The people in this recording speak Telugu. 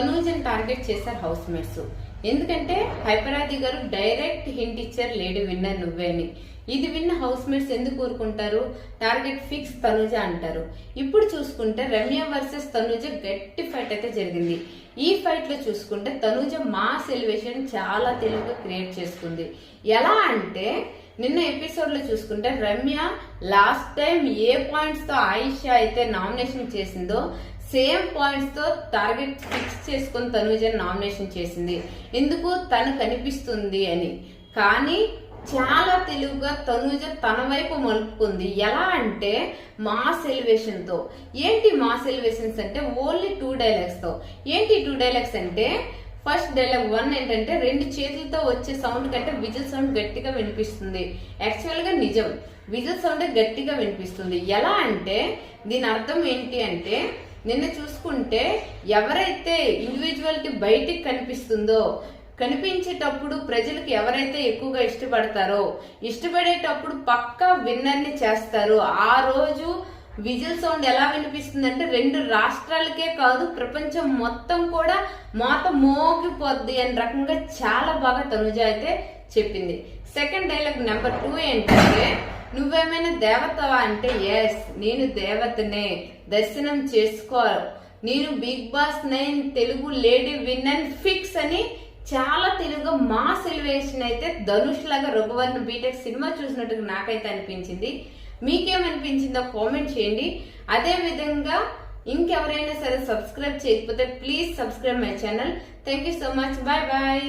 తనూజని టార్గెట్ చేశారు హౌస్ మేట్స్. ఎందుకంటే హైపరాది గారు డైరెక్ట్ హింట్ ఇచ్చారు లేడీ విన్నర్ నువ్వే అని. ఇది విన్న హౌస్ మేట్స్ ఎందుకు ఊరుకుంటారు? టార్గెట్ ఫిక్స్ తనూజ అంటారు. ఇప్పుడు చూసుకుంటే రమ్య వర్సెస్ తనూజ గట్టి ఫైట్ అయితే జరిగింది. ఈ ఫైట్ లో చూసుకుంటే తనూజ మాస్ ఎలివేషన్ చాలా తెలుగుగా క్రియేట్ చేసుకుంది. ఎలా అంటే నిన్న ఎపిసోడ్ లో చూసుకుంటే రమ్య లాస్ట్ టైం ఏ పాయింట్స్ తో ఆయిషా అయితే నామినేషన్ చేసిందో సేమ్ పాయింట్స్ తో టార్గెట్ ఫిక్స్ చేసుకుని తనూజని నామినేషన్ చేసింది. ఎందుకు? తను కనిపిస్తుంది అని. కానీ చాలా తెలుగుగా తనూజ తన వైపు మలుపుకుంది. ఎలా అంటే మాస్ ఎలివేషన్ తో. ఏంటి మాస్ ఎలివేషన్స్ అంటే ఓన్లీ 2 డైలాగ్స్ తో. ఏంటి 2 డైలాగ్స్ అంటే ఫస్ట్ డైలాగ్ 1 ఏంటంటే 2 చేతులతో వచ్చే సౌండ్ కంటే విజిల్ సౌండ్ గట్టిగా వినిపిస్తుంది. యాక్చువల్ గా నిజం, విజిల్ సౌండ్ గట్టిగా వినిపిస్తుంది. ఎలా అంటే దీని అర్థం ఏంటి అంటే నిన్న చూసుకుంటే ఎవరైతే ఇండివిజువాలిటీ బయటికి కనిపిస్తుందో, కనిపించేటప్పుడు ప్రజలకు ఎవరైతే ఎక్కువగా ఇష్టపడేటప్పుడు పక్కా విన్నర్ ని చేస్తారు. ఆ రోజు విజిల్ సౌండ్ ఎలా వినిపిస్తుందంటే 2 రాష్ట్రాలకే కాదు ప్రపంచం మొత్తం కూడా మోత మోగిపోద్ది అని రకంగా చాలా బాగా తనూజ అయితే చెప్పింది. సెకండ్ డైలాగ్ నెంబర్ 2 ఏంటంటే నువ్వేమైనా దేవతవా అంటే ఎస్ నేను దేవతనే, దర్శనం చేసుకో, నేను big boss 9 Telugu lady winner fix అని చాలా తెలుగుగా మాస్ ఎలివేషన్ అయితే ధనుష్ లాగా రఘువర్ణ బీటెక్ సినిమా చూసినట్టుగా నాకైతే అనిపించింది. మీకేమనిపించిందో కామెంట్ చేయండి. అదే విధంగా ఇంకెవరైనా సరే సబ్స్క్రైబ్ చేయకపోతే please subscribe my channel. Thank you so much. Bye bye.